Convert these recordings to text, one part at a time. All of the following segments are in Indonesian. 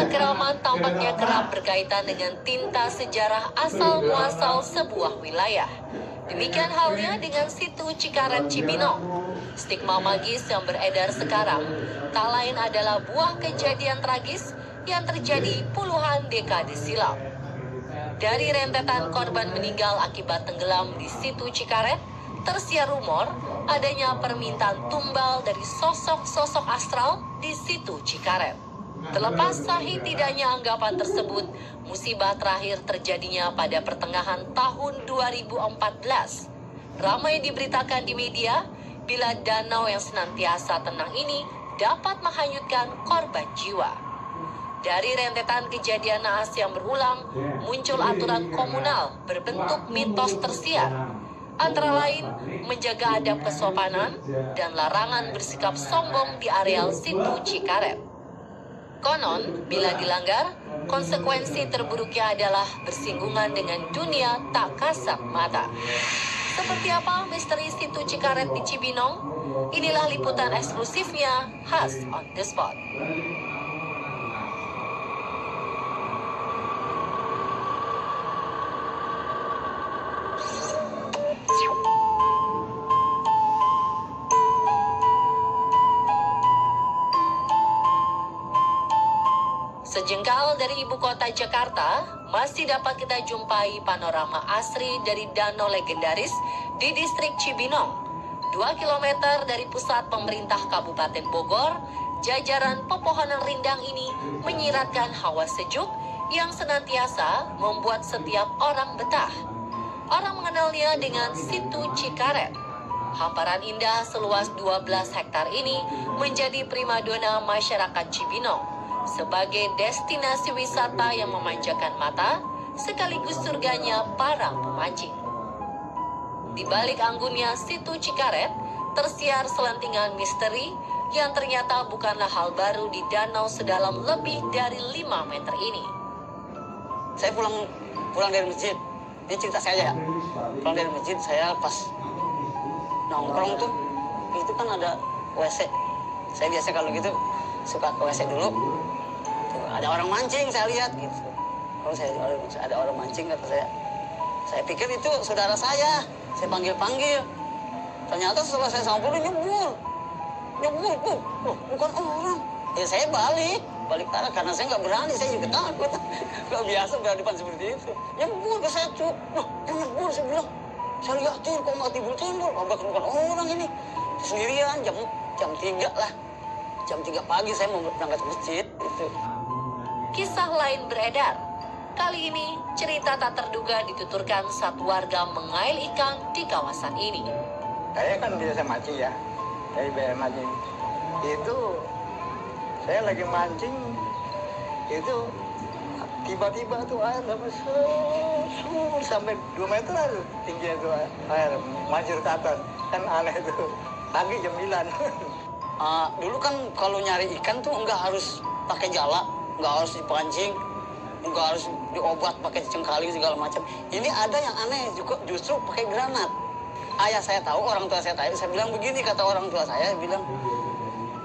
Kekeraman tampaknya kerap berkaitan dengan tinta sejarah asal-muasal sebuah wilayah. Demikian halnya dengan situ Cikaret Cibinong. Stigma magis yang beredar sekarang tak lain adalah buah kejadian tragis yang terjadi puluhan dekade silam. Dari rentetan korban meninggal akibat tenggelam di situ Cikaret, tersiar rumor adanya permintaan tumbal dari sosok-sosok astral di situ Cikaret. Terlepas sahih tidaknya anggapan tersebut, musibah terakhir terjadinya pada pertengahan tahun 2014. Ramai diberitakan di media bila danau yang senantiasa tenang ini dapat menghanyutkan korban jiwa. Dari rentetan kejadian naas yang berulang, muncul aturan komunal berbentuk mitos tersiar. Antara lain, menjaga adab kesopanan dan larangan bersikap sombong di areal situ Cikaret. Konon, bila dilanggar, konsekuensi terburuknya adalah bersinggungan dengan dunia tak kasat mata. Seperti apa misteri situ Cikaret di Cibinong? Inilah liputan eksklusifnya khas On The Spot. Sejengkal dari ibu kota Jakarta, masih dapat kita jumpai panorama asri dari danau legendaris di distrik Cibinong. 2 km dari pusat pemerintah Kabupaten Bogor, jajaran pepohonan rindang ini menyiratkan hawa sejuk yang senantiasa membuat setiap orang betah. Orang mengenalnya dengan situ Cikaret. Hamparan indah seluas 12 hektar ini menjadi primadona masyarakat Cibinong sebagai destinasi wisata yang memanjakan mata, sekaligus surganya para pemancing. Di balik anggunnya situ Cikaret, tersiar selentingan misteri yang ternyata bukanlah hal baru di danau sedalam lebih dari 5 meter ini. Saya pulang dari masjid, ini cerita saya aja ya. Pulang dari masjid, saya pas nongkrong tuh, itu kan ada WC. Saya biasa kalau gitu suka ke WC dulu. Ada orang mancing, saya lihat gitu. Kalau ada orang mancing, kata saya pikir itu saudara saya panggil. Ternyata setelah saya sampai nyebur, bukan orang. Ya saya balik arah karena saya nggak berani, saya juga takut. Nggak biasa berhadapan seperti itu. Nyebur ke saya tuh, nyebur saya bilang, saya lihatin kok nggak timbul, bukan orang ini. Sendirian jam 3 lah, jam 3 pagi saya mau berangkat ke masjid itu. Kisah lain beredar. Kali ini, cerita tak terduga dituturkan saat warga mengail ikan di kawasan ini. Saya kan biasa mancing ya, saya biasa mancing. Itu, saya lagi mancing, itu tiba-tiba tuh air sampai 2 meter tinggi itu air, mancur ke atas. Kan aneh itu, pagi jam 9. Dulu kan kalau nyari ikan tuh nggak harus pakai jala, nggak harus dipancing, nggak harus diobat pakai cengkali segala macam. Ini ada yang aneh juga, justru pakai granat. Ayah saya tahu, orang tua saya tahu. Saya bilang begini, kata orang tua saya bilang,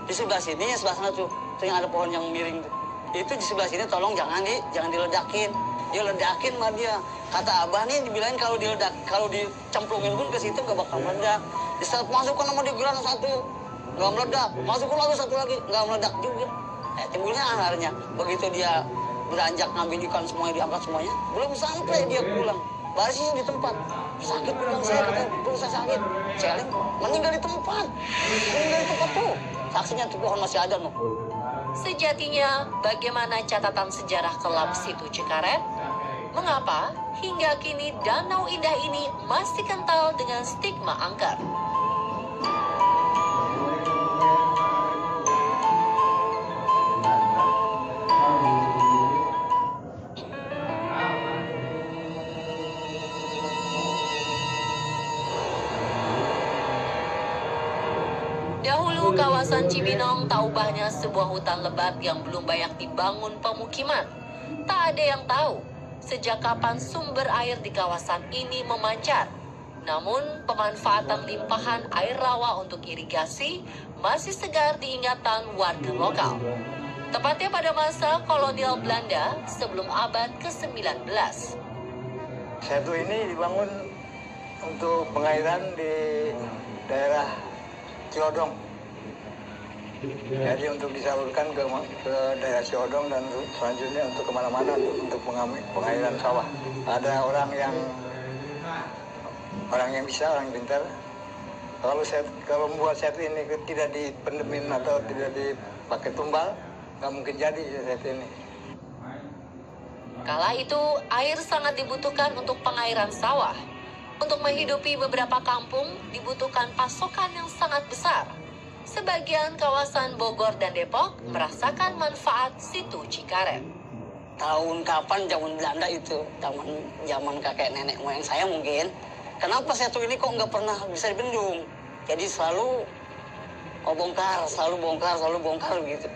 di sebelah sini, sebelah sana tuh yang ada pohon yang miring tuh. Itu di sebelah sini tolong jangan diledakin. Dia ledakin mah dia. Kata abah nih dibilangin kalau dicemplungin pun ke situ nggak bakal meledak. Di saat masukkan sama di granat satu, nggak meledak. Masukkan lagi satu lagi, nggak meledak juga. Timbulnya akhirnya begitu dia beranjak ngambil ikan semuanya, diangkat semuanya, belum sampai dia pulang barisnya di tempat, sakit pinggang saya, katanya perut saya sakit, celeng, meninggal di tempat tuh, saksinya tuh pohon masih ada noh. Sejatinya, bagaimana catatan sejarah kelam situ Cikaret? Mengapa hingga kini danau indah ini masih kental dengan stigma angker? Dahulu kawasan Cibinong tak ubahnya sebuah hutan lebat yang belum banyak dibangun pemukiman. Tak ada yang tahu sejak kapan sumber air di kawasan ini memancar. Namun pemanfaatan limpahan air rawa untuk irigasi masih segar diingatan warga lokal. tepatnya pada masa kolonial Belanda sebelum abad ke-19. Setu ini dibangun untuk pengairan di daerah Ciodong. Jadi untuk disalurkan ke daerah Ciodong dan selanjutnya untuk kemana-mana untuk pengairan sawah. Ada orang yang bisa, orang yang pintar. Kalau membuat setu ini tidak dipendemin atau tidak dipakai tumbal, nggak mungkin jadi setu ini. Kala itu, air sangat dibutuhkan untuk pengairan sawah. Untuk menghidupi beberapa kampung, dibutuhkan pasokan yang sangat besar. Sebagian kawasan Bogor dan Depok merasakan manfaat situ Cikaret. Tahun kapan zaman Belanda itu, zaman kakek nenek moyang saya mungkin. Kenapa setu ini kok nggak pernah bisa dibendung? Jadi selalu bongkar gitu.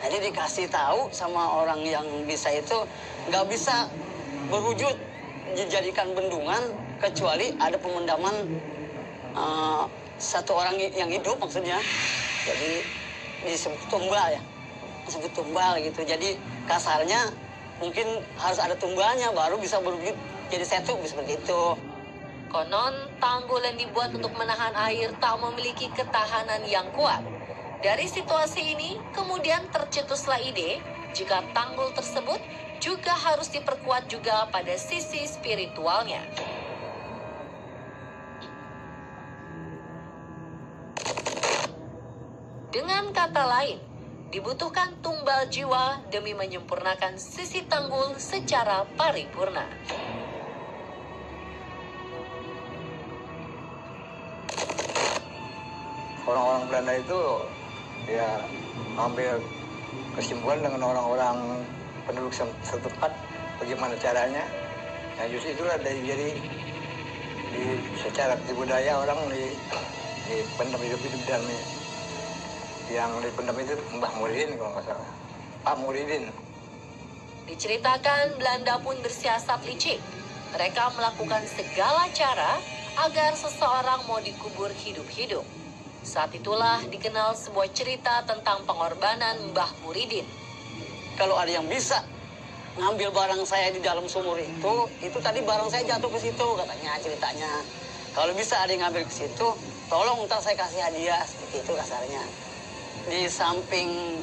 Jadi dikasih tahu sama orang yang bisa itu nggak bisa berwujud dijadikan bendungan kecuali ada pemendaman satu orang yang hidup maksudnya. Jadi disebut tumbal gitu. Jadi kasarnya mungkin harus ada tumbalnya baru bisa berwujud jadi setu seperti itu. Konon, tanggul yang dibuat untuk menahan air tak memiliki ketahanan yang kuat. Dari situasi ini, kemudian tercetuslah ide jika tanggul tersebut juga harus diperkuat juga pada sisi spiritualnya. Dengan kata lain, dibutuhkan tumbal jiwa demi menyempurnakan sisi tanggul secara paripurna. Orang-orang Belanda itu ya ambil kesimpulan dengan orang-orang penduduk setempat bagaimana caranya. Nah justru itulah jadi secara budaya orang dipendam hidup dan yang dipendam itu Mbah Muridin kalau nggak salah, Pak Muridin. Diceritakan Belanda pun bersiasat licik. Mereka melakukan segala cara agar seseorang mau dikubur hidup-hidup. Saat itulah dikenal sebuah cerita tentang pengorbanan Mbah Muridin. Kalau ada yang bisa ngambil barang saya di dalam sumur itu tadi barang saya jatuh ke situ katanya ceritanya. Kalau bisa ada yang ngambil ke situ, tolong ntar saya kasih hadiah seperti itu kasarnya. Di samping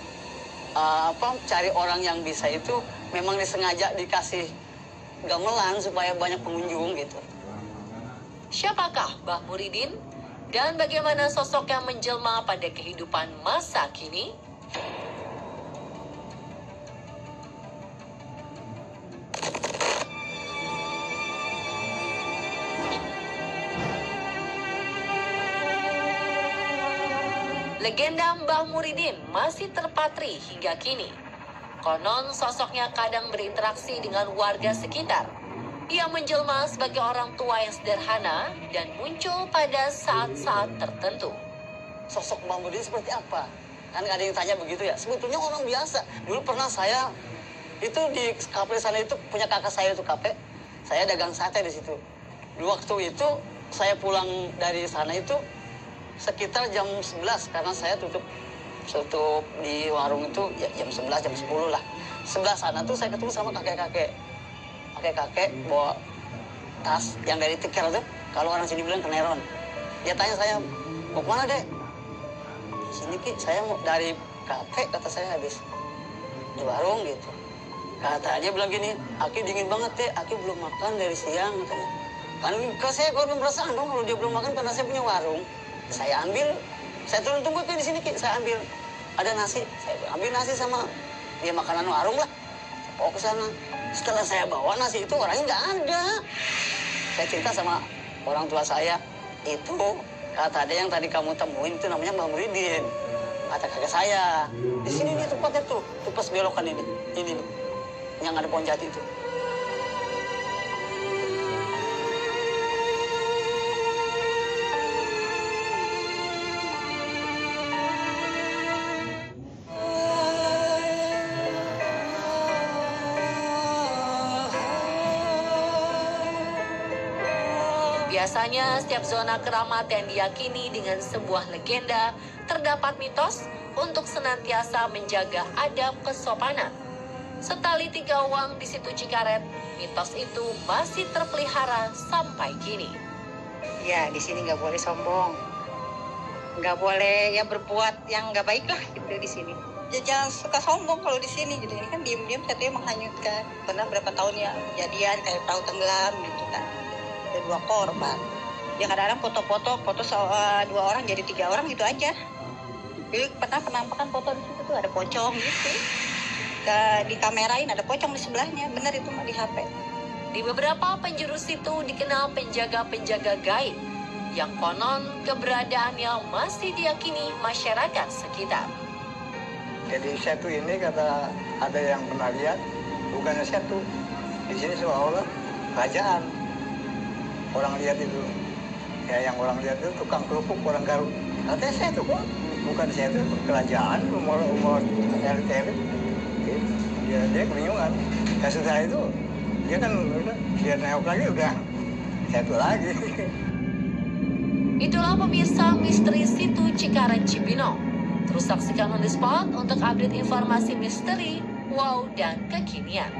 cari orang yang bisa itu memang disengaja dikasih gamelan supaya banyak pengunjung gitu. Siapakah Mbah Muridin? Dan bagaimana sosok yang menjelma pada kehidupan masa kini? Legenda Mbah Muridin masih terpatri hingga kini. Konon sosoknya kadang berinteraksi dengan warga sekitar. Ia menjelma sebagai orang tua yang sederhana dan muncul pada saat-saat tertentu. Sosok Mbah Muridin seperti apa? Kan ada yang tanya begitu ya. Sebetulnya orang biasa. Dulu pernah saya itu di kafe sana itu punya kakak saya itu kafe. Saya dagang sate di situ. Di waktu itu saya pulang dari sana itu sekitar jam 11 karena saya tutup di warung itu ya jam 11 jam 10 lah. Sebelah sana tuh saya ketemu sama kakek-kakek bawa tas yang dari tikar tuh, kalau orang sini bilang keneron. Dia tanya saya, mau kemana dek? Di sini Ki, saya mau dari kafe, kata saya habis di warung gitu. Kata dia bilang gini, Aki dingin banget dek, Aki belum makan dari siang katanya. Kan saya kalau perasaan dong kalau dia belum makan karena saya punya warung. Saya ambil, saya turun tunggu Ki di sini Ki, saya ambil ada nasi, saya ambil nasi sama dia makanan warung lah. Saya bawa ke sana. Setelah saya bawa nasi itu orangnya nggak ada. Saya cerita sama orang tua saya, itu kata ada yang tadi kamu temuin itu namanya Mbah Muridin. Kata kakak saya, di sini nih tempatnya tuh pas belokan ini nih, yang ada pohon jati itu. Biasanya setiap zona keramat yang diyakini dengan sebuah legenda terdapat mitos untuk senantiasa menjaga adab kesopanan. Setali 3 uang di situ Cikaret, mitos itu masih terpelihara sampai kini. Ya, di sini nggak boleh sombong, nggak boleh ya berbuat yang nggak baik lah gitu di sini. Ya jangan suka sombong kalau di sini gitu. Ini kan diam-diam katanya menghanyutkan. Pernah berapa tahun ya kejadian kayak perahu tenggelam gitu kan. Ada 2 korban. Ya kadang-kadang foto-foto 2 orang jadi 3 orang gitu aja. Jadi pernah penampakan foto di situ tuh ada pocong gitu. Dikamerain ada pocong di sebelahnya. Bener itu mah di HP. Di beberapa penjuru situ dikenal penjaga-penjaga gaib yang konon keberadaannya masih diyakini masyarakat sekitar. Jadi Setu ini kata ada yang pernah lihat, bukannya Setu. Di sini seolah-olah kerajaan. Orang lihat itu, ya yang orang lihat itu tukang kerupuk orang Garut. Katanya Setu kok, bukan Setu, kerajaan, umur elit-elit. Dia kebingungan. Ya setelah itu, dia kan udah, dia nengok lagi udah Setu lagi. Itulah pemirsa misteri situ Cikaret Cibinong. Terus saksikan On The Spot untuk update informasi misteri, wow, dan kekinian.